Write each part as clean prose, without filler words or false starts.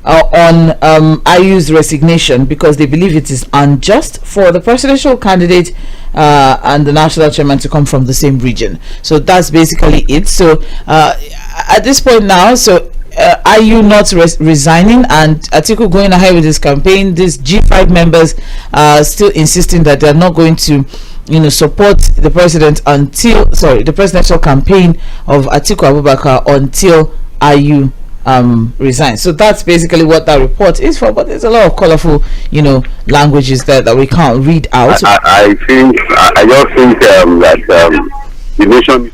on IU's resignation because they believe it is unjust for the presidential candidate and the national chairman to come from the same region. So that's basically it. So at this point now, so IU not resigning and Atiku going ahead with his campaign. These G5 members are still insisting that they're not going to support the president the presidential campaign of Atiku Abubakar until IU resigns. So that's basically what that report is for, but there's a lot of colorful languages there that we can't read out. I just think that the nation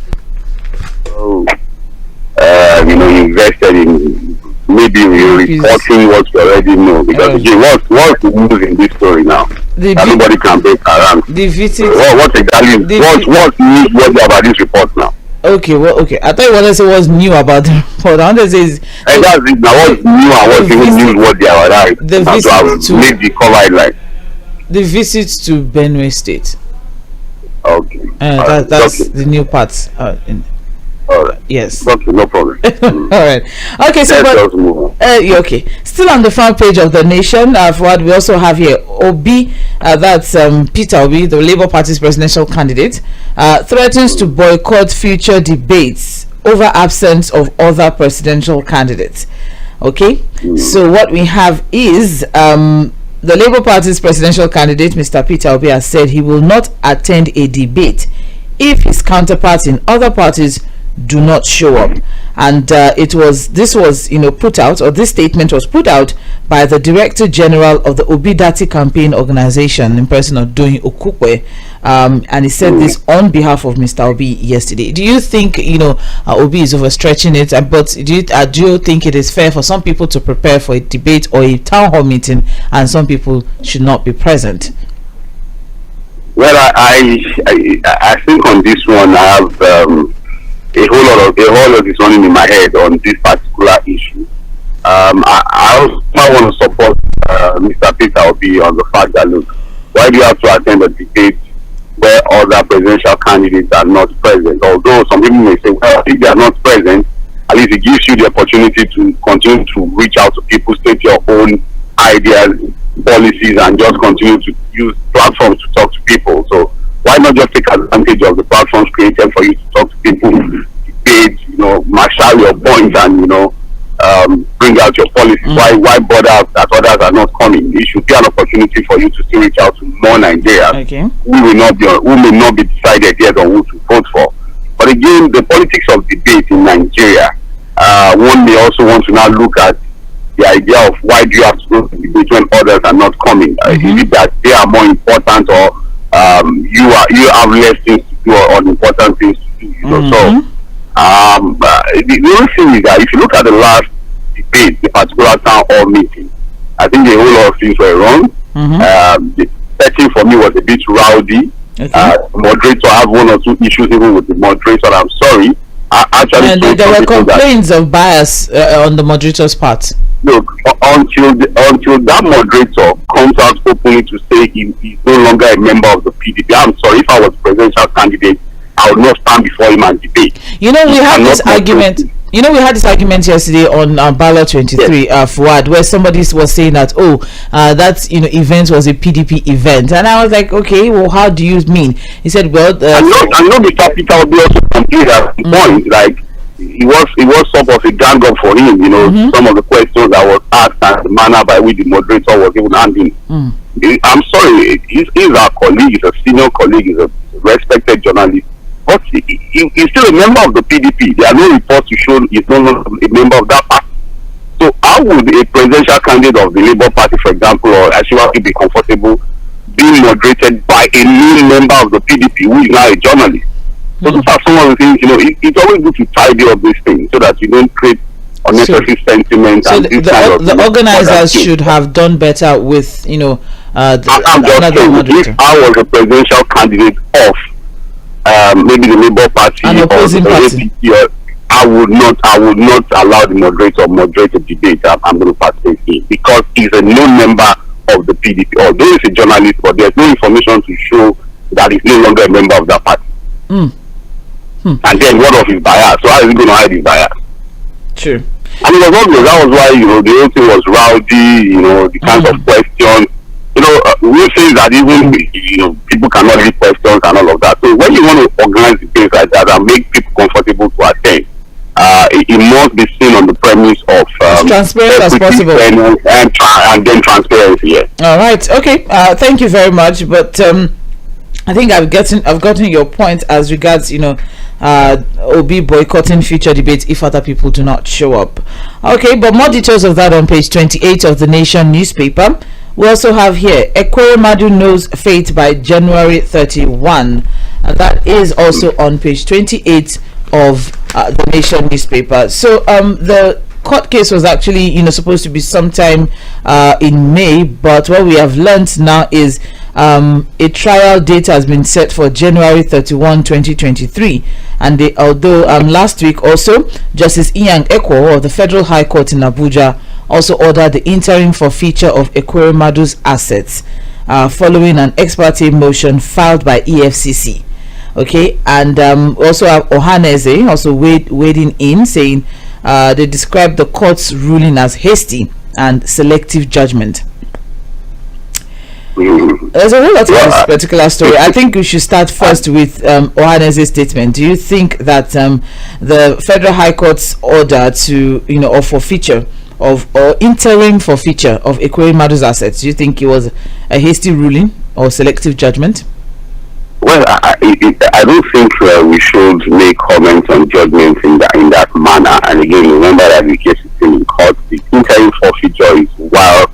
invested in maybe reporting what we already know, because what's the news in this story now? Everybody can break around. What exactly? What's news about this report now? Okay, I thought you wanted to say what's new about the report. I want to say that's it now. What's new and what's even news? What they are right? The visit to make the cover headline. The visit to Benue State. Okay. That's okay. The new part. All right. Yes. Okay, no problem. All right. Okay, so okay. Still on the front page of the Nation, for what we also have here, Obi, that's Peter Obi, the Labour Party's presidential candidate, threatens to boycott future debates over absence of other presidential candidates. Okay, so what we have is the Labour Party's presidential candidate, Mr. Peter Obi, has said he will not attend a debate if his counterparts in other parties do not show up. And this statement was put out by the Director General of the Obi Dati Campaign Organization in person of Doyin Okukwe, and he said this on behalf of Mr. Obi yesterday. Do you think Obi is overstretching it? But do you think it is fair for some people to prepare for a debate or a town hall meeting and some people should not be present? Well, I think on this one I have a whole lot is running in my head on this particular issue. I also want to support Mr. Peter Obi on the fact that, look, why do you have to attend a debate where other presidential candidates are not present? Although some people may say, well, if they are not present, at least it gives you the opportunity to continue to reach out to people, state your own ideas, policies, and just continue to use platforms to talk to people. So why not just take advantage of the platforms created for you to talk to people, debate, marshal your points, and bring out your policies? Why bother that others are not coming? It should be an opportunity for you to still reach out to more Nigerians who may not be decided yet on who to vote for. But again, the politics of debate in Nigeria, one may also want to now look at the idea of why do you have to go to debate when others are not coming? Is it that they are more important, or you have less things to do or unimportant things to do? So the only thing is that if you look at the last debate, the particular town hall meeting, I think a whole lot of things were wrong. The setting for me was a bit rowdy. Moderator, I have one or two issues even with the moderator. I'm sorry. There were complaints of bias on the moderator's part. Look, until that moderator comes out openly to say he's no longer a member of the PDP, I'm sorry, if I was presidential candidate, I would not stand before him and debate. We had this argument. We had this argument yesterday on Ballot 23, Fuad, where somebody was saying that that event was a PDP event, and I was like, okay, well, how do you mean? He said, well, I know Mr. Peter will be also complete at the point, like it was sort of a gang up for him, some of the questions that was asked and the manner by which the moderator was even handling. I'm sorry, he's our colleague, he's a senior colleague, he's a respected journalist. But he's still a member of the PDP. There are no reports to show he's no longer a member of that party. So how would a presidential candidate of the Labour Party, for example, or Asiwaju, be comfortable being moderated by a new member of the PDP who is now a journalist? So those are some of the things, it's always good to tidy up these things so that you don't create unnecessary sentiments. So the organizers should have done better with, I'm just saying, if I was a presidential candidate of maybe the Labour Party or the APC, I would not allow the moderator moderate a debate I'm going to participate in, because he's a new member of the PDP. Although he's a journalist, but there's no information to show that he's no longer a member of that party. And then what of his bias? So how is he going to hide his bias? True. And it was obvious. That was why, the whole thing was rowdy, the kinds of questions. We say that even, people cannot read questions and all of that. So when you want to organize the things like that and make people comfortable to attend, it must be seen on the premise of as transparent as possible. And then transparency, yes. All right. Okay. Thank you very much. But I think I've gotten your point as regards, Obi boycotting future debates if other people do not show up. Okay, but more details of that on page 28 of the Nation newspaper. We also have here Ekweremadu knows fate by January 31, and that is also on page 28 of the Nation newspaper. So the court case was actually supposed to be sometime in May, but what we have learnt now is a trial date has been set for January 31, 2023, and although last week also Justice Inyang Ekwo of the Federal High Court in Abuja also ordered the interim forfeiture of Ekweremadu's assets following an ex parte motion filed by EFCC. Okay, and also have Ohaneze also wading in, saying they described the court's ruling as hasty and selective judgment. There's a whole lot of this particular story. I think we should start first with Ohaneze's statement. Do you think that the Federal High Court's order to or forfeiture or interim forfeiture of Ekweremadu's assets, do you think it was a hasty ruling or selective judgment? Well, I don't think we should make comments on judgments in that manner. And again, remember that the case is still in court. The interim forfeiture is while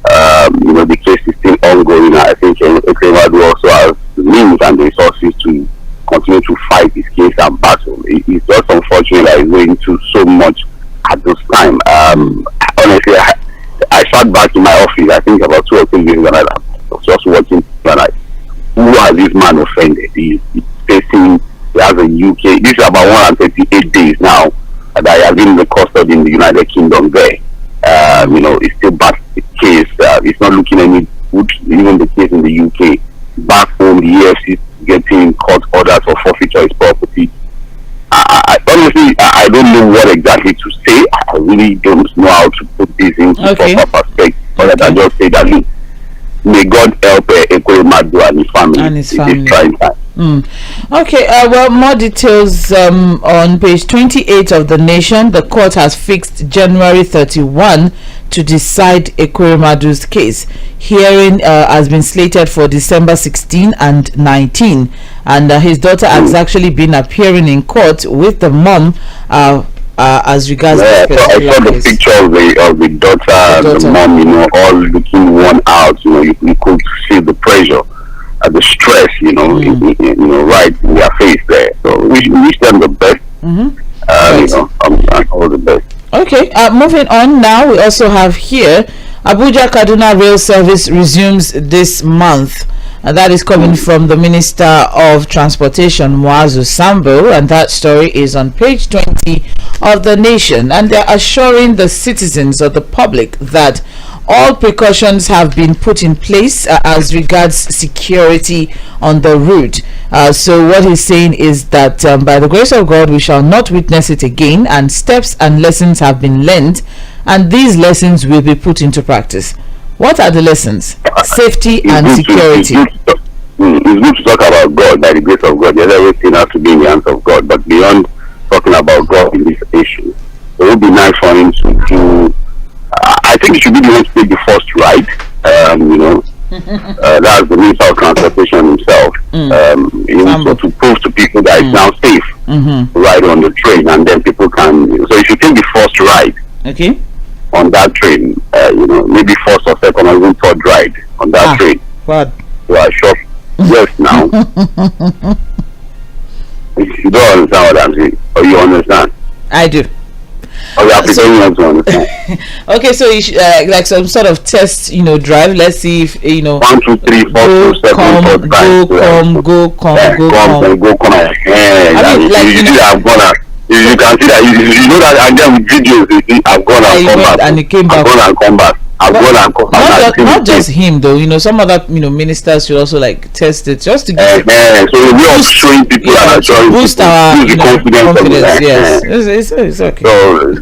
the case is still ongoing. I think Ekweremadu also has the means and the resources to continue to fight his case and battle. It's just unfortunate that he's going through so much at this time. Honestly, I sat back in my office, I think about 2 or 3 years, and I was just watching, who has this man offended? He's facing, he has a UK, this is about 138 days now that he has been in the custody in the United Kingdom there. It's still back the case, it's not looking any good, even the case in the UK. Back home, the EFC getting court orders for forfeiture his property. Honestly, I don't know what exactly to say. I really don't know how to put this into proper perspective. But I just say that, look, may God help Ekweremadu and his family. It's trying time. Okay, well, more details on page 28 of the Nation. The court has fixed January 31 to decide Ekweremadu's case. Hearing has been slated for December 16 and 19, and his daughter has actually been appearing in court with the mom as regards I saw the picture of the daughter and the mom, all looking worn out. You could see the pressure and the stress, right in their face there. So we wish them the best. All the best. Okay, moving on now, we also have here Abuja Kaduna rail service resumes this month. And that is coming from the Minister of Transportation, Muazu Sambo, and that story is on page 20 of the Nation. And they're assuring the citizens or the public that all precautions have been put in place as regards security on the route. So what he's saying is that by the grace of God, we shall not witness it again, and steps and lessons have been learned, and these lessons will be put into practice. What are the lessons? Safety and security. It's good to talk about God, by the grace of God. Yes, everything has to be in the hands of God. But beyond talking about God in this issue, it would be nice for him to do. I think he should be the one to take the first ride. That's the Minister of Transportation himself. So to prove to people that it's now safe to ride on the train, and then people can. So if you take the first ride, okay, on that train, maybe first or second or even third ride on that train. What? You are sure? Yes, now. You don't understand what I'm saying, or you understand? I do. Or you have to to understand. Okay, so you should, like some sort of test, drive. Let's see if 1, 2, 3, 4, 2, 7, 4, 5, go come. I mean, I've gone out. You can see that you know that I with videos. You see, I've gone and come back. And he came back. I've gone and come back. Not just him though. Some other ministers should also test it just to give. So we are showing people that are trying boost our confidence. Yes, it's okay. So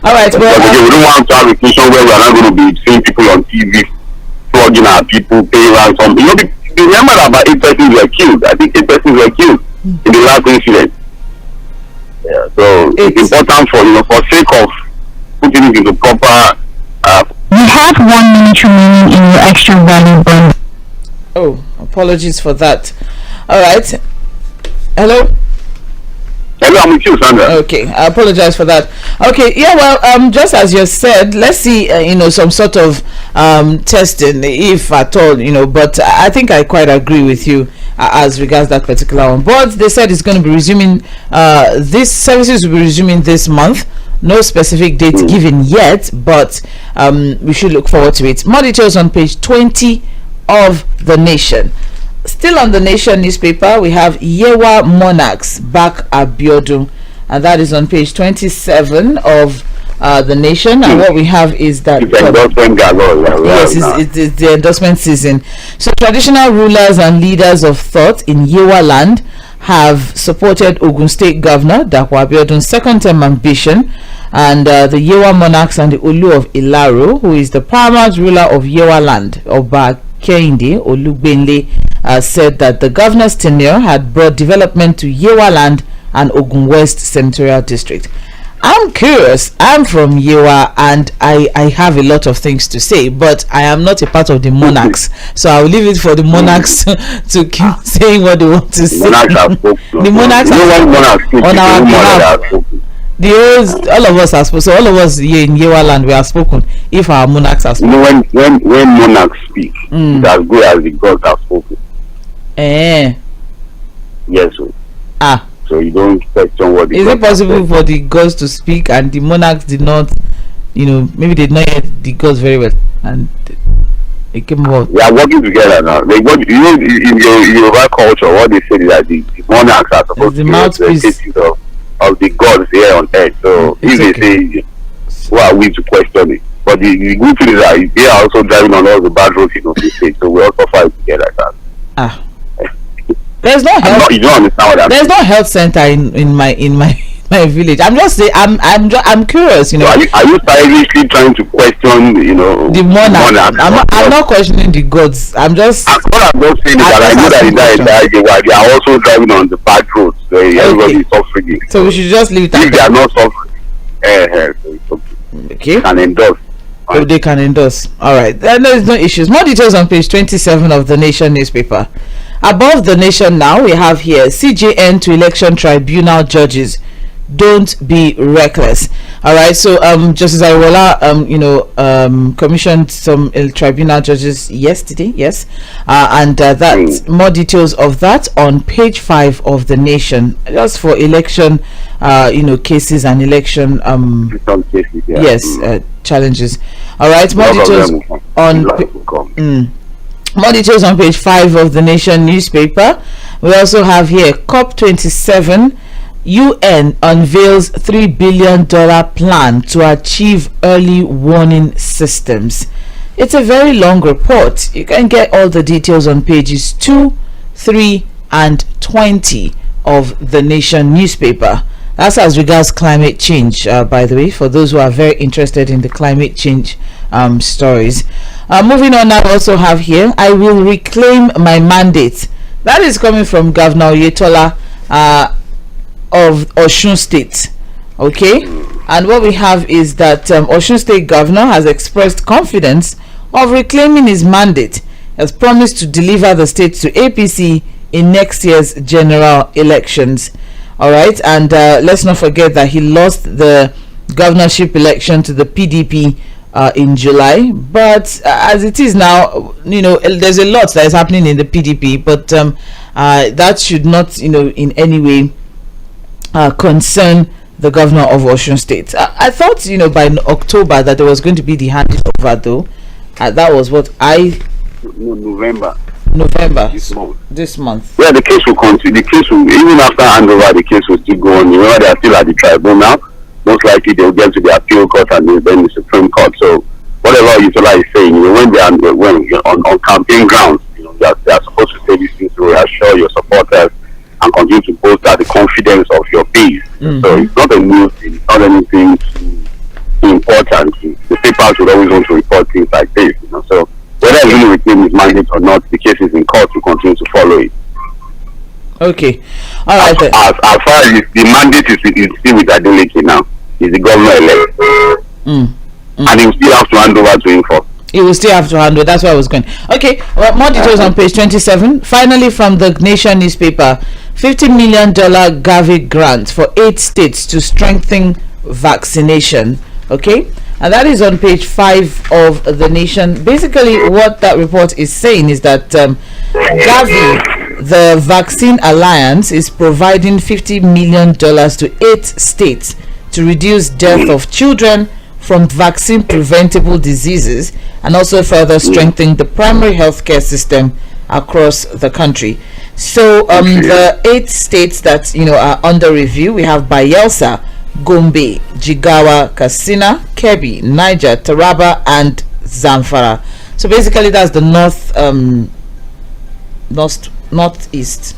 All right. Well, we don't want to have a situation where we are not going to be seeing people on TV flogging our people, paying ransom. Remember that about 8 persons were killed. I think 8 persons were killed in the last incident. Yeah, so it's important for sake of putting it into proper. You have 1 minute remaining in your extra value bond. Oh, apologies for that. All right. Hello. Hello, I'm with you, Sandra. Okay, I apologize for that. Okay, yeah, well, just as you said, let's see, some sort of testing, if at all, but I think I quite agree with you as regards that particular one. But they said it's going to be resuming, these services will be resuming this month. No specific date given yet, but we should look forward to it. More details on page 20 of The Nation. Still on The Nation newspaper, we have Yewa Monarchs back Abiodun, and that is on page 27 of The Nation. And what we have is that yes, it's the endorsement season. So traditional rulers and leaders of thought in Yewa land have supported Ogun State Governor Dapo Abiodun's second-term ambition, and the Yewa Monarchs and the Olu of Ilaro, who is the paramount ruler of Yewa land, Oba Kehinde Olugbenle, said that the governor's tenure had brought development to Yewa land and Ogun West Senatorial District. I'm curious. I'm from Yewa and I have a lot of things to say, but I am not a part of the Monarchs, so I will leave it for the Monarchs to keep saying what they want to say. The Monarchs are on our behalf. All of us are spoken. So all of us here in Yewa land, we are spoken. If our monarchs are spoken, when monarchs speak, it's as good as the gods have spoken. Yes, sir. So you don't question what. Is it possible for the gods to speak and the monarchs did not? Maybe they did not hear the gods very well, and it came about. They are working together now. In your culture, what they say is that the monarchs are supposed to be the of the gods here on earth. So if they say, who are we to question it? But the good thing is that they are also driving on all the bad roads in the state, so we also fight together like that. There's no health. You don't understand what there's no health center in my village. I'm just saying. I'm curious. So are you silently trying to question? The monarch. I'm not questioning the gods. I'm just. What I'm just saying is that I know that they are also driving on the bad roads. So everybody is suffering. So we should just leave it. If they are not suffering, so it's okay. Okay. Can endorse. So they can endorse. All right. Then there is no issues. More details on page 27 of The Nation newspaper. Above The Nation now, we have here CJN to election tribunal judges. Don't be reckless. All right. So Justice Ariwola commissioned some tribunal judges yesterday. Yes. And that more details of that on page 5 of The Nation, just for election cases and election challenges. All right. More details on more details on page 5 of The Nation newspaper. We also have here COP27, UN unveils $3 billion plan to achieve early warning systems. It's a very long report. You can get all the details on pages 2, 3 and 20 of The Nation newspaper. That's as regards climate change, by the way, for those who are very interested in the climate change stories. Moving on, I also have here, I will reclaim my mandate. That is coming from Governor Oyetola of Osun State. Okay, and what we have is that Osun State Governor has expressed confidence of reclaiming his mandate, has promised to deliver the state to APC in next year's general elections. All right, and let's not forget that he lost the governorship election to the PDP in July. But as it is now, there's a lot that is happening in the PDP, but that should not, in any way concern the governor of Osun State. I thought, by October that there was going to be the handover, though. That was what November this month. Yeah, the case will continue. The case will, even after handover, the case will still go on. Remember, they are still at the tribunal. Most likely they will get to the appeal court and then the Supreme Court. So whatever Oyetola is saying, when they are on campaign grounds, they are supposed to say these things to reassure your supporters and continue to bolster the confidence of your base. So it's not a new thing. It's not anything would always want to report things like this. So whether it's really within his mandate or not, the case is in court to continue to follow it. Okay, all right. As far as the mandate is still with Adeleke now, he's the governor elect, and he will still have to hand over to him for. He will still have to handle. That's where I was going. Okay, well, more details on page 27. Finally, from the Nation newspaper, $50 million Gavi grant for 8 states to strengthen vaccination. Okay, and that is on page 5 of the Nation. Basically, what that report is saying is that Gavi, the Vaccine Alliance, is providing $50 million to 8 states to reduce death of children from vaccine preventable diseases and also further strengthen the primary healthcare system across the country. So the 8 states that are under review, we have Bayelsa, Gombe, Jigawa, Katsina, Kebbi, Niger, Taraba, and Zamfara. So basically that's the northeast.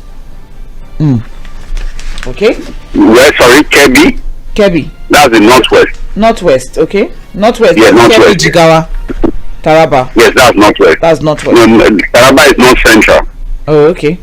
Okay. Where? Sorry, Kebbi. Kebbi. That's the northwest. Northwest. Okay. Northwest. Yeah, northwest. Kebbi, Jigawa, Taraba. Yes, that's northwest. That's northwest. Taraba is north central. Oh, okay.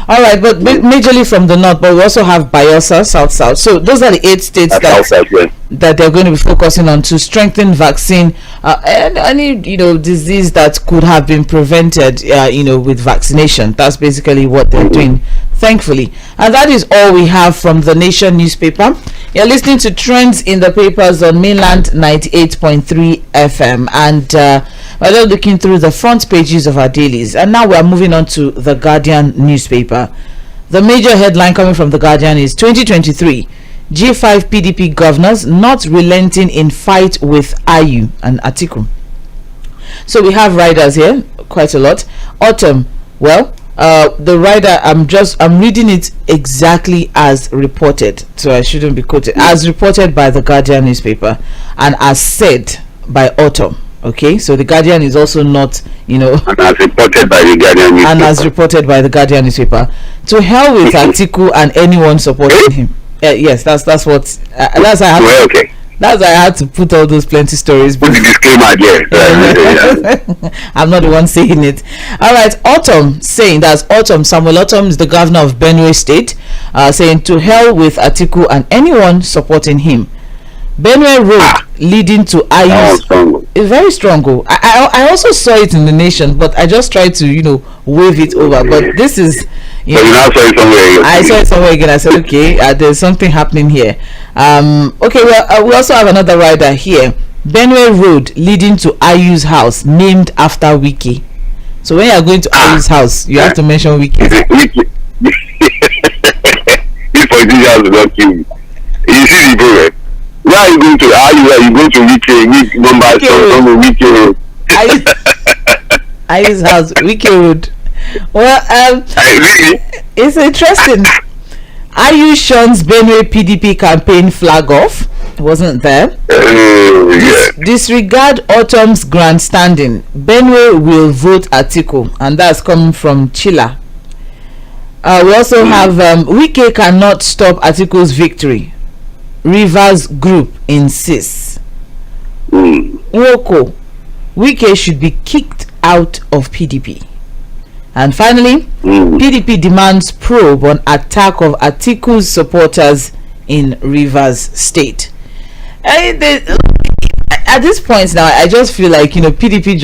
All right, but majorly from the north, but we also have Bayelsa, south. So those are the 8 states that they're going to be focusing on to strengthen vaccine and any disease that could have been prevented with vaccination. That's basically what they're doing, thankfully. And that is all we have from the Nation newspaper. You're listening to Trends in the Papers on Mainland 98.3 FM, and we're looking through the front pages of our dailies. And now we're moving on to the Guardian newspaper. The major headline coming from the Guardian is 2023 G5 PDP governors not relenting in fight with Ayu and Atiku. So we have riders here, quite a lot. Autumn, well, the rider, I'm reading it exactly as reported, so I shouldn't be quoted, as reported by the Guardian newspaper and as said by Autumn. Okay, so the Guardian is also not, and as reported by the Guardian newspaper. And as reported by the Guardian newspaper. To hell with Atiku and anyone supporting him. Yes, that's what. That's why I had to put all those plenty stories. Put the disclaimer there. I'm not the one saying it. All right, Autumn saying, that's Autumn. Samuel Autumn is the governor of Benue State, saying to hell with Atiku and anyone supporting him. Benue Road leading to Ayu's is very strong. I also saw it in the Nation, but I just tried to wave it over. But this is I saw it somewhere again. I said okay, there's something happening here. Okay, well we also have another rider here. Benue Road leading to Ayu's house named after Wiki. So when you are going to Ayu's house, you have to mention Wiki. This politician will not kill you. You see the problem. Where are you going to? You go to Wiki number Wiki. Ayu's house, Wiki Road. Well, it's interesting. Ayu shuns Benue PDP campaign flag off. Wasn't there? Disregard Autumn's grandstanding. Benue will vote Atiku, and that's coming from Chila. We also have Wike cannot stop Atiku's victory. Rivers Group insists. Woko, Wike should be kicked out of PDP. And finally, PDP demands probe on attack of Atiku's supporters in Rivers State. At this point now, I just feel like PDP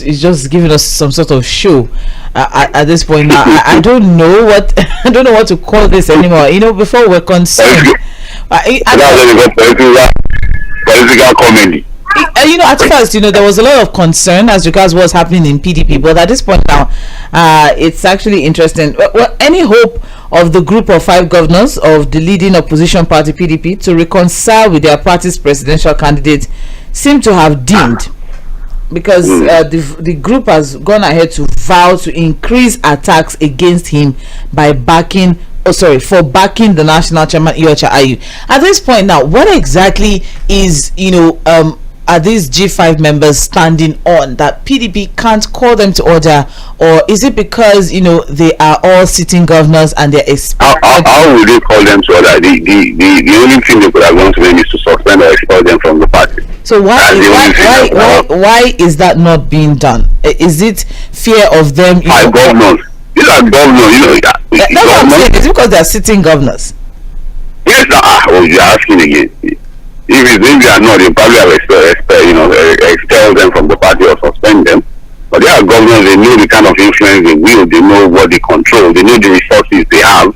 is just giving us some sort of show. At this point now, I don't know what to call this anymore. Before we're concerned. Political comedy. At first, there was a lot of concern as regards what's happening in PDP, but at this point now, it's actually interesting. Well, any hope of the group of 5 governors of the leading opposition party PDP to reconcile with their party's presidential candidate seem to have dimmed, because the group has gone ahead to vow to increase attacks against him by backing the national chairman Iyorchia Ayu. At this point now, what exactly is are these G5 members standing on that PDP can't call them to order, or is it because they are all sitting governors and they're expected? How would they call them to order? The only thing they could have done to them is to suspend or expel them from the party. So why is that not being done? Is it fear of them? Governors. These are governors. That's what I'm saying. Is it because they are sitting governors? Yes. You're asking again. If they are not, they probably have expel them from the party or suspend them. But they are governors. They know the kind of influence they wield. They know what they control. They know the resources they have.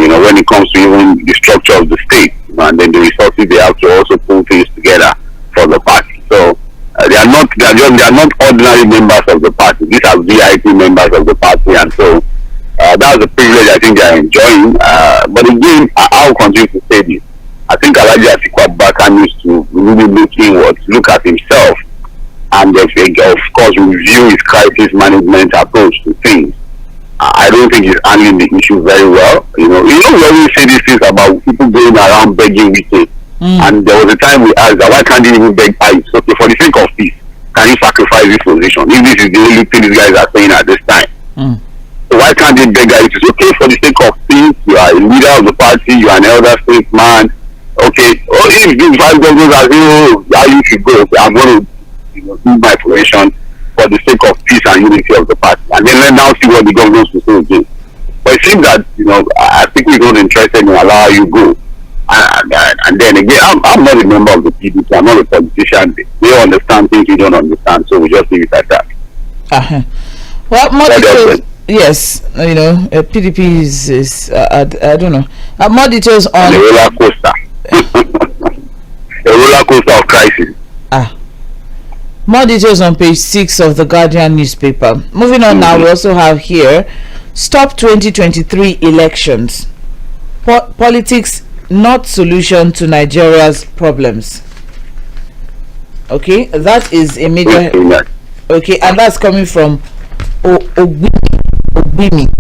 When it comes to even the structure of the state, and then the resources they have to also pull things together for the party. So they are not ordinary members of the party. These are VIP members of the party, and so that's a privilege I think they are enjoying. But again, I will continue to say this. I think Alhaji Atiku Abubakar needs to really look inwards, look at himself, and of course review his crisis management approach to things. I don't think he's handling the issue very well. We always say these things about people going around begging Wike. And there was a time we asked that why can't he even beg ICE? Okay, for the sake of peace, can he sacrifice this position? If this is the only thing these guys are saying at this time. So why can't they beg ICE? It's okay for the sake of peace. You are a leader of the party, you are an elder statesman. Okay, if these 5 governors are saying, how you should go, okay, I'm going to do my position for the sake of peace and unity of the party, and then let now see what the governors will say again. But it seems that I think we're not interested in allowing you go. And then again, I'm not a member of the PDP. I'm not a politician. They understand things we don't understand, so we just leave it at that. Well, more details. Yes, PDP is I don't know. More details on a roller coaster. A roller coaster of crisis. More details on page 6 of the Guardian newspaper. Moving on now, we also have here, stop 2023 elections. Politics not solution to Nigeria's problems. Okay, that is a major. Okay, and that's coming from Ogbimi.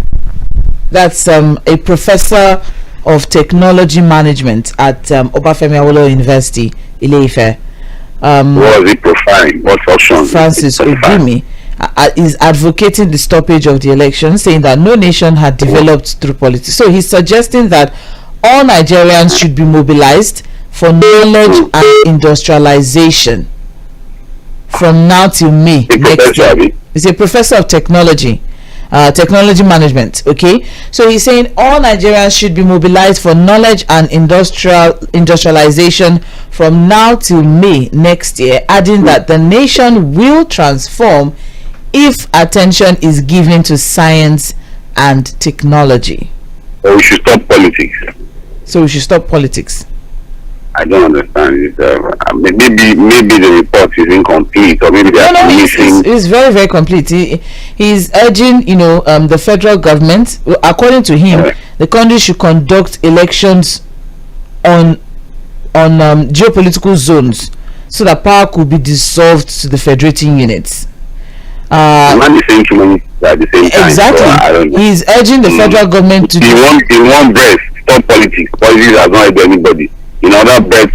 That's a professor of technology management at Obafemi Awolowo University, Ile-Ife. What was it profiling? What option? Francis Ogbimi is advocating the stoppage of the election, saying that no nation had developed through politics. So he's suggesting that all Nigerians should be mobilized for knowledge and industrialization from now till May next year. He's a professor of technology management. Okay, so he's saying all Nigerians should be mobilized for knowledge and industrialization from now till May next year, adding that the nation will transform if attention is given to science and technology. So we should stop politics. I don't understand it. Maybe the report is incomplete, or maybe they are missing. It's very, very complete. He's urging, the federal government. According to him, the country should conduct elections on geopolitical zones, so that power could be dissolved to the federating units. I'm not saying too many at the same time. Exactly. So I don't know. He's urging the federal government to. In one breath, stop politics. Politics has not helped anybody. In other breath,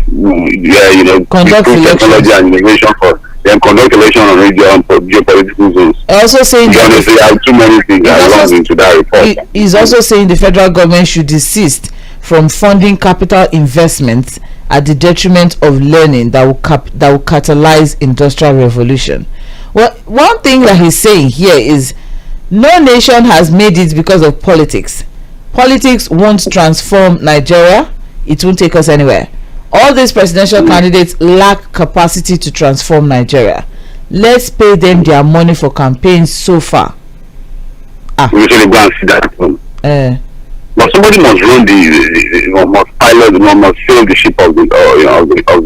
conduct technology and innovation for them, conduct election on geopolitical zones. Also saying honestly, I have too many things that belong into that report. He's also saying the federal government should desist from funding capital investments at the detriment of learning that will catalyze industrial revolution. Well, one thing that he's saying here is no nation has made it because of politics. Politics won't transform Nigeria. It won't take us anywhere. All these presidential candidates lack capacity to transform Nigeria. Let's pay them their money for campaigns so far. We should go and see that. But somebody must run must pilot, must sail the ship of the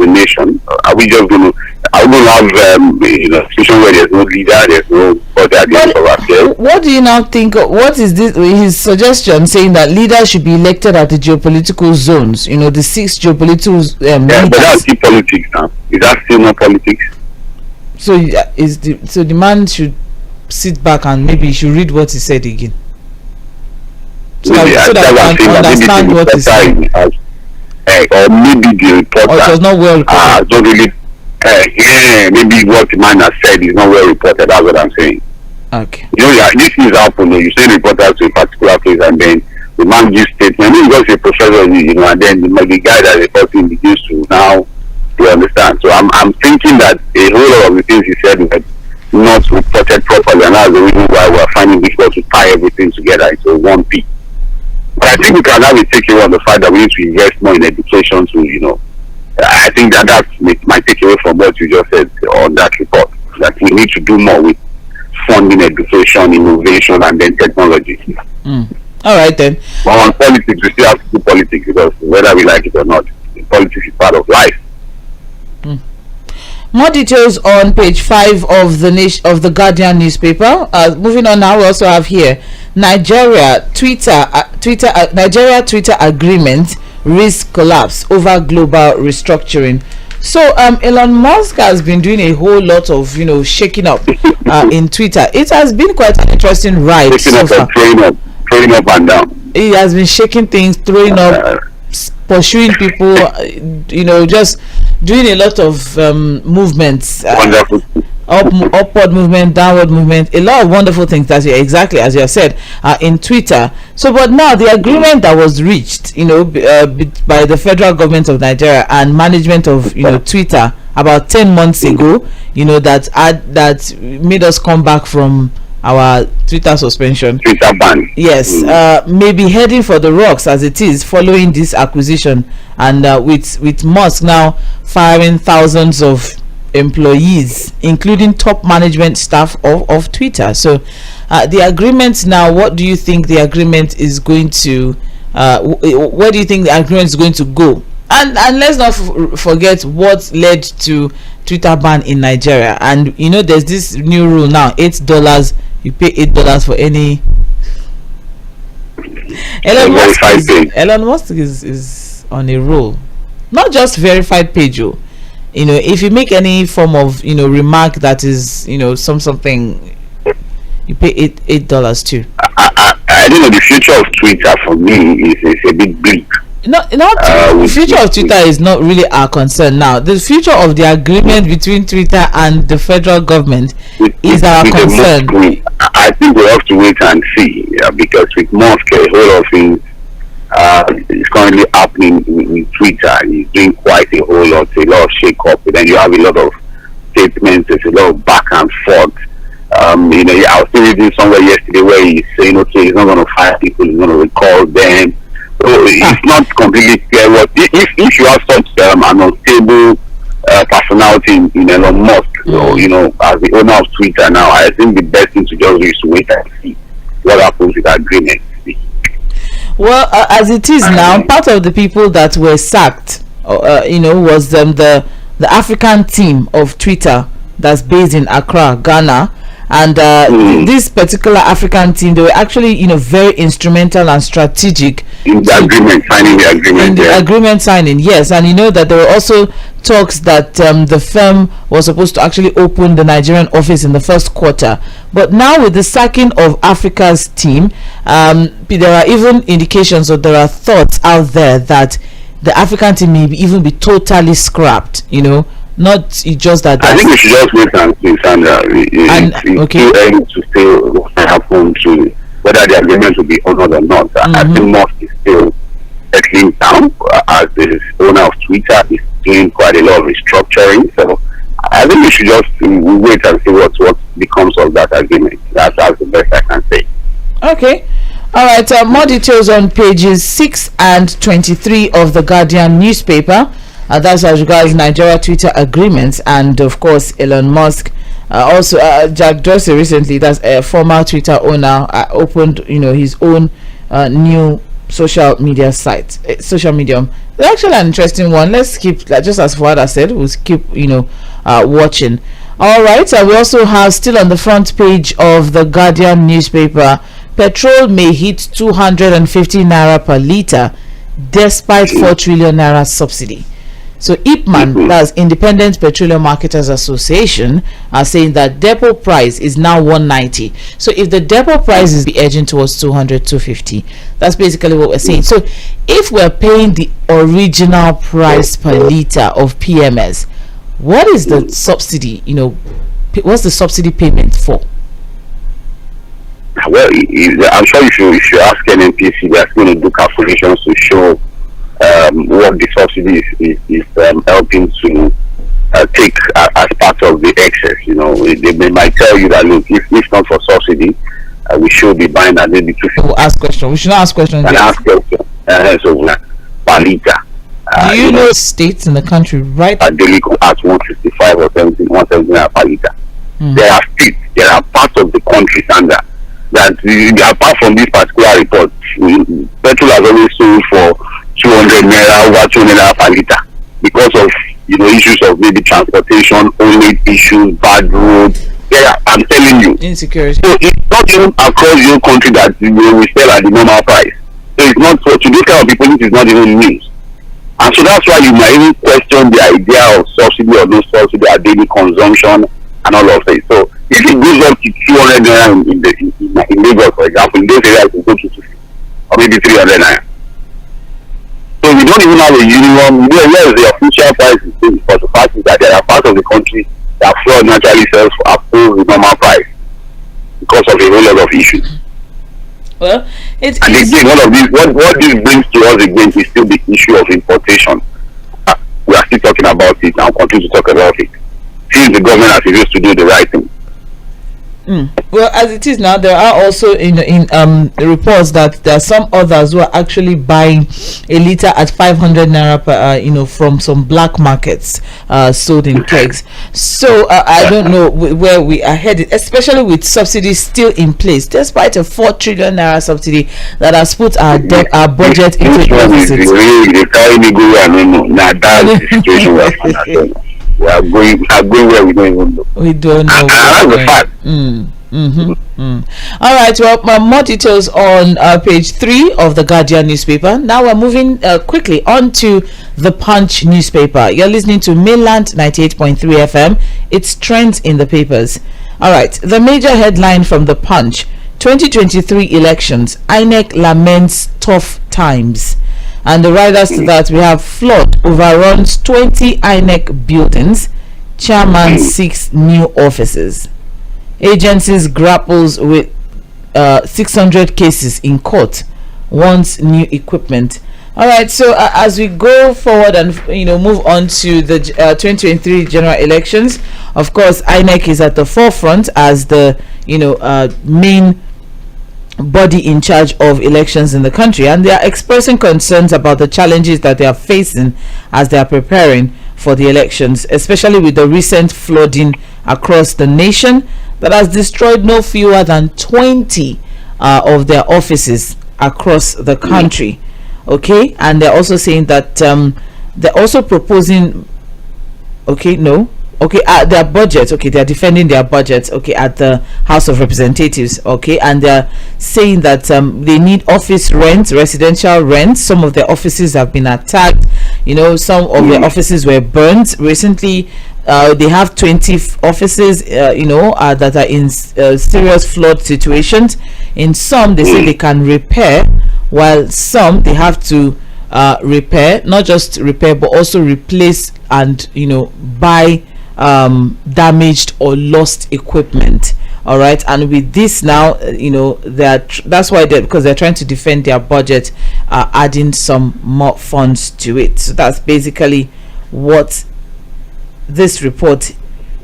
nation. Are we just going to? Are we going to have a situation where there's no leader, there's no body at the end of ourselves? What do you now think? What is this? His suggestion saying that leaders should be elected at the geopolitical zones. The 6 geopolitical. But that's still politics now. Is that still not politics? So the man should sit back and maybe he should read what he said again. So that we can understand what is saying. Or maybe the report it was not well don't really Yeah, maybe what the man has said is not well reported. That's what I'm saying. Okay. You know, yeah, this is happen. You send reporters to a particular place, and then the man gives statement. Maybe because a professor, you know, and then the guy that reporting begins to now. You understand? So I'm thinking that a whole lot of the things he said were not reported properly, and that's the reason why we're finding it difficult to tie everything together into one piece. But I think we can have a takeaway on the fact that we need to invest more in education to, you know, I think that's my takeaway from what you just said on that report, that we need to do more with funding education, innovation, and then technology. All right then. But on politics, we still have to do politics, because whether we like it or not, politics is part of life. More details on page 5 of the Guardian newspaper. Moving on now, we also have here Nigeria Twitter agreement risk collapse over global restructuring. So Elon Musk has been doing a whole lot of, you know, shaking up in Twitter. It has been quite an interesting ride so far. Throwing up and down. He has been shaking things, throwing up, pursuing people, you know, just doing a lot of movements. Wonderful. Upward movement, downward movement, a lot of wonderful things, that exactly as you have said, in Twitter. So but now the agreement that was reached, you know, by the federal government of Nigeria and management of, you know, Twitter about 10 months ago, you know, that made us come back from our Twitter suspension, Twitter ban. Yes, maybe heading for the rocks as it is following this acquisition, and with Musk now firing thousands of employees, including top management staff of Twitter. So the agreement now, what do you think the agreement is going to where do you think the agreement is going to go? And let's not forget what led to Twitter ban in Nigeria. And you know, there's this new rule now, $8. You pay $8 for any. Elon Musk is on a roll. Not just verified page, you know, if you make any form of, you know, remark that is, you know, something, you pay $8 too. I don't know, the future of Twitter for me is a bit bleak. The future of Twitter is not really our concern now. The future of the agreement between Twitter and the federal government is our concern. I think we have to wait and see, because with Musk, a whole lot of things is currently happening with Twitter. He's doing quite a lot of shake-up. And then you have a lot of statements, there's a lot of back and forth. You know, I was reading somewhere yesterday where he's saying, okay, he's not going to fire people, he's going to recall them. So it's not completely clear what if you have such an unstable personality in Elon Musk, you know, as the owner of Twitter now, I think the best thing to just do is to wait and see what happens with that agreement. Well, as it is now, part of the people that were sacked, you know, was the African team of Twitter that's based in Accra, Ghana. And this particular African team, they were actually, you know, very instrumental and strategic in the agreement signing. Yes. And you know that there were also talks that the firm was supposed to actually open the Nigerian office in the first quarter. But now with the sacking of Africa's team, there are even indications, or there are thoughts out there that the African team may even be totally scrapped, you know. Not just that. I think we should just wait and see, Sandra. It's too early to say what will happen to whether the agreement will be honored or not. I think Musk is still settling down as the owner of Twitter. He's doing quite a lot of restructuring. So I think we should just wait and see what becomes of that agreement. That's the best I can say. Okay. All right. More details on pages 6 and 23 of the Guardian newspaper. That's as regards Nigeria Twitter agreements, and of course Elon Musk. Also, Jack Dorsey recently, that's a former Twitter owner, opened, you know, his own new social media site, social medium. It's actually an interesting one. Let's keep, just as Fuad said, we'll keep, you know, watching. All right. We also have, still on the front page of the Guardian newspaper, petrol may hit 250 naira per litre despite 4 trillion naira subsidy. So IPMAN, that's Independent Petroleum Marketers Association, are saying that depot price is now 190. So if the depot price is edging towards 200, 250, that's basically what we're saying. So if we're paying the original price per litre of PMS, what is the subsidy? What's the subsidy payment for? Well, I'm sure if you ask NNPC, they're going to do calculations to show what the subsidy is helping to take as part of the excess. They might tell you that, look, if not for subsidy, we should be buying at maybe 250. We'll ask question. We should not ask questions. And ask question. So per liter. Do you know states in the country right at daily at 165 or 170 per liter? There are states, there are parts of the country standard that apart from this particular report, petrol has always sold for 200 naira, over 200 naira per liter because of issues of maybe transportation, only issues, bad roads. Yeah, I'm telling you, insecurity. So it's not even across your country that we sell at the normal price. So it's not for to those kind of people. This is not even news, and so that's why you might even question the idea of subsidy or no subsidy at daily consumption and all of it. So if it goes up to 200 naira in Lagos, for example, in those areas it will go to 250 or maybe 300 naira. So we don't even have a minimum. Where is the official price? But the fact is that there are parts of the country that flood naturally sells for above the normal price because of a whole lot of issues. Well, and again, one of these, what this brings to us again is still the issue of importation. We are still talking about it and continue to talk about it. Since the government has refused to do the right thing. Well, as it is now, there are also in reports that there are some others who are actually buying a liter at 500 naira per, from some black markets sold in kegs. So I don't know where we are headed, especially with subsidies still in place, despite a 4 trillion naira subsidy that has put our budget into deficit. We are going where we don't even know. We don't know. And that's the fact. All right, well, more details on page 3 of the Guardian newspaper. Now we're moving quickly on to the Punch newspaper. You're listening to Mainland 98.3 FM. It's trends in the papers. All right, the major headline from the Punch: 2023 elections, INEC laments tough times. And the riders to that, we have flood overruns 20 INEC buildings, chairman seeks new offices. Agencies grapples with 600 cases in court, wants new equipment. All right, so as we go forward and move on to the 2023 general elections, of course INEC is at the forefront as the main body in charge of elections in the country, and they are expressing concerns about the challenges that they are facing as they are preparing for the elections, especially with the recent flooding across the nation that has destroyed no fewer than 20 of their offices across the country. Okay, and they're also saying that they're also proposing their budget. Okay, they are defending their budget. Okay, at the House of Representatives. Okay, and they're saying that they need office rent, residential rent. Some of their offices have been attacked. Some of their offices were burned recently. They have 20 offices, that are in serious flood situations. In some, they say they can repair, while some they have to repair, not just repair, but also replace and buy damaged or lost equipment. All right, and with this now, that's why because they're trying to defend their budget, adding some more funds to it. So that's basically what this report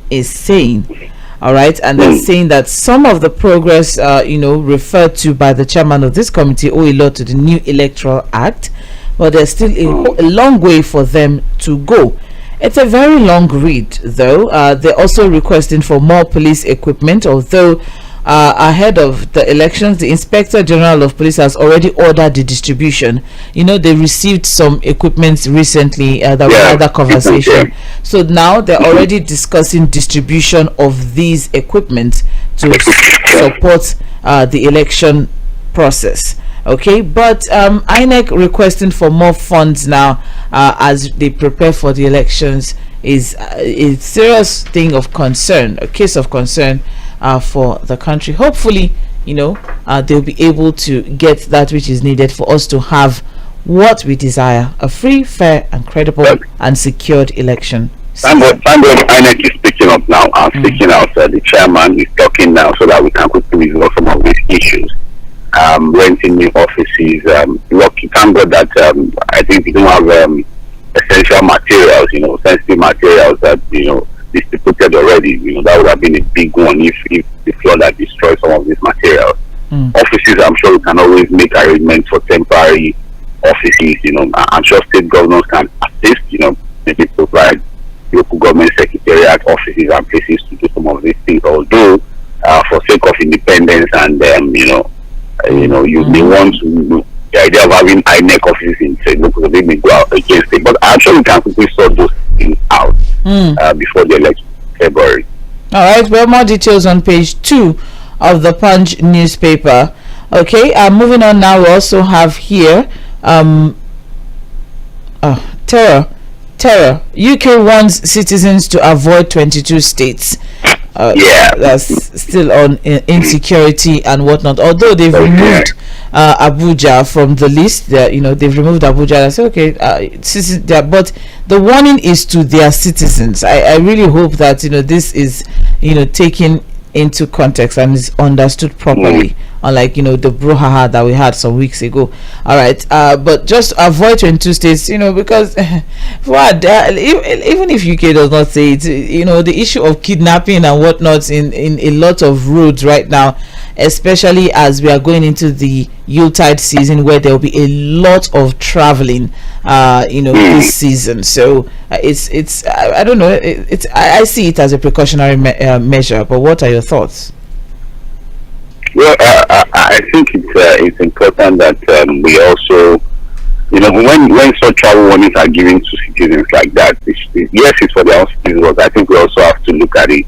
is saying. All right, and they're saying that some of the progress referred to by the chairman of this committee owe a lot to the new Electoral Act, but there's still a long way for them to go. It's a very long read, though. They're also requesting for more police equipment, although ahead of the elections, the Inspector General of Police has already ordered the distribution. They received some equipment recently that we had that conversation. So now they're already discussing distribution of these equipment to support the election process. Okay, but INEC requesting for more funds now as they prepare for the elections is a serious thing of concern, a case of concern for the country. Hopefully, they'll be able to get that which is needed for us to have what we desire: a free, fair and credible and secured election. Thank God INEC is speaking up now. I'm speaking out. The chairman is talking now so that we can quickly resolve some of these issues. Renting new offices. Lucky, thank God that I think we don't have essential materials, sensitive materials that distributed already. That would have been a big one if the flood had destroyed some of these materials. Offices, I'm sure we can always make arrangements for temporary offices. I'm sure state governors can assist. Maybe provide local government secretariat offices and places to do some of these things. Although, for sake of independence and you may want to, the idea of having INEC offices in say local, they may go out against it. But actually, we can quickly sort those things out before the election in February. All right. Well, more details on page 2 of the Punch newspaper. Okay. Moving on now, we also have here terror. UK wants citizens to avoid 22 states. That's still on insecurity and whatnot. Although they've removed Abuja from the list, they've removed Abuja. I say okay, but the warning is to their citizens. I really hope that this is taken into context and is understood properly, unlike the brouhaha that we had some weeks ago. All right, but just avoid 22 states, because even if UK does not say it, the issue of kidnapping and whatnot in a lot of roads right now, especially as we are going into the Yuletide season where there will be a lot of traveling this season. So it's I don't know, I see it as a precautionary measure. But what are your thoughts? Well, I think it's important that we also, when such travel warnings are given to citizens like that, yes, it's for their own citizens, but I think we also have to look at it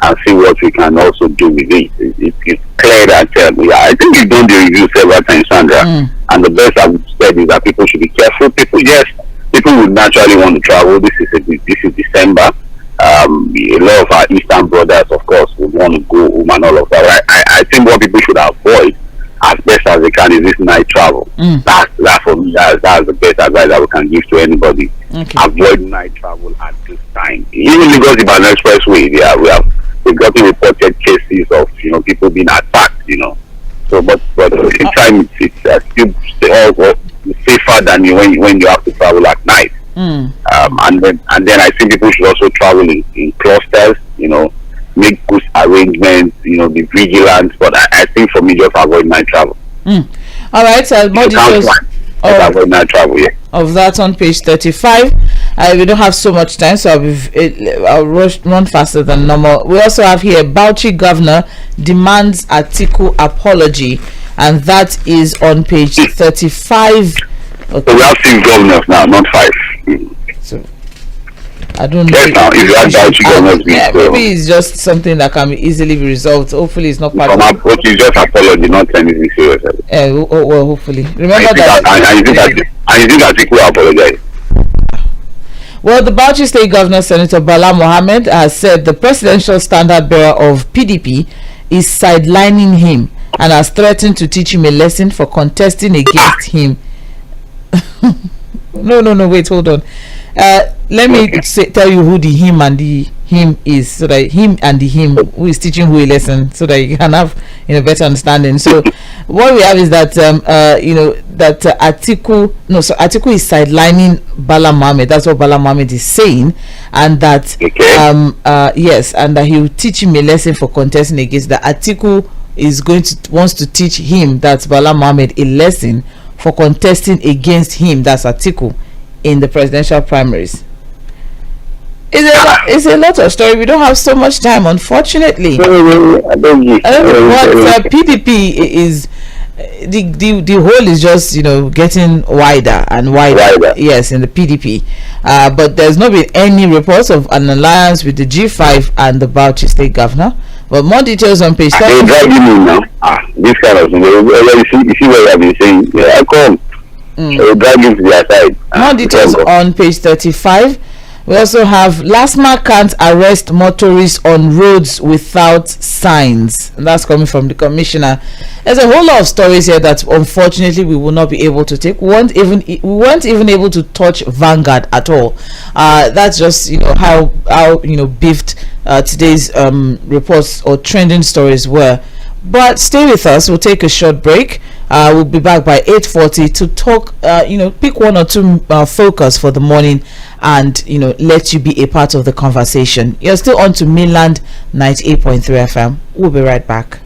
and see what we can also do with it. It's clear that I think we've done the review several times, Sandra, and the best I've said is that people should be careful. People would naturally want to travel. This is December. A lot of our Eastern brothers, of course, would want to go home and all of that. I think what people should avoid as best as they can is this night travel. That's for me. That's the best advice that we can give to anybody. Okay. Avoid night travel at this time. Even Lagos Ibadan Expressway, we've gotten reported cases of people being attacked. So, but at the same time, it's still safer than when you have to travel at night. And then I think people should also travel in clusters. Make good arrangements. Be vigilant. But I think for me, just avoid night travel. All right. So more details avoid night travel. Yeah. Of that on page 35. We don't have so much time, so I'll run faster than normal. We also have here Bauchi governor demands Atiku apology, and that is on page 35. Okay. So we have 6 governors now, not 5. So I don't know. Yes, now if you have Bauchi governors, maybe it's just something that can easily be resolved. Hopefully, it's not part of it. It's just apology, not anything serious. Well, hopefully. Remember that. And you think Atiku will apologize? Well, the Bauchi State Governor, Senator Bala Mohammed, has said the presidential standard bearer of PDP is sidelining him and has threatened to teach him a lesson for contesting against him. No, wait, hold on. Let me tell you who the him and the him is, so that him and the him who is teaching who a lesson, so that you can have better understanding. So what we have is that that Atiku is sidelining Bala Mohammed. That's what Bala Mohammed is saying, and that yes, and that he will teach him a lesson for contesting against that. Atiku is wants to teach him, that's Bala Mohammed, a lesson for contesting against him, that's Atiku, in the presidential primaries. It's a lot of story. We don't have so much time, unfortunately. I don't know what PDP is. The hole is just getting wider and wider. Yes, in the PDP, but there's not been any reports of an alliance with the G5 and the Bauchi State Governor. But more details on page 7. This kind of thing. You see what I've been saying. I come. Drag him to their side. More details on page 35. We also have LASMA can't arrest motorists on roads without signs. And that's coming from the commissioner. There's a whole lot of stories here that unfortunately we will not be able to take. We weren't even able to touch Vanguard at all. That's just how beefed today's reports or trending stories were. But stay with us. We'll take a short break. We'll be back by 8:40 to talk. Pick one or two focus for the morning, and let you be a part of the conversation. You're still on to Mainland 98.3 FM. We'll be right back.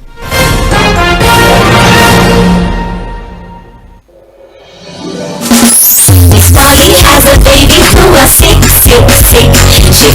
Molly has a baby who was sick. She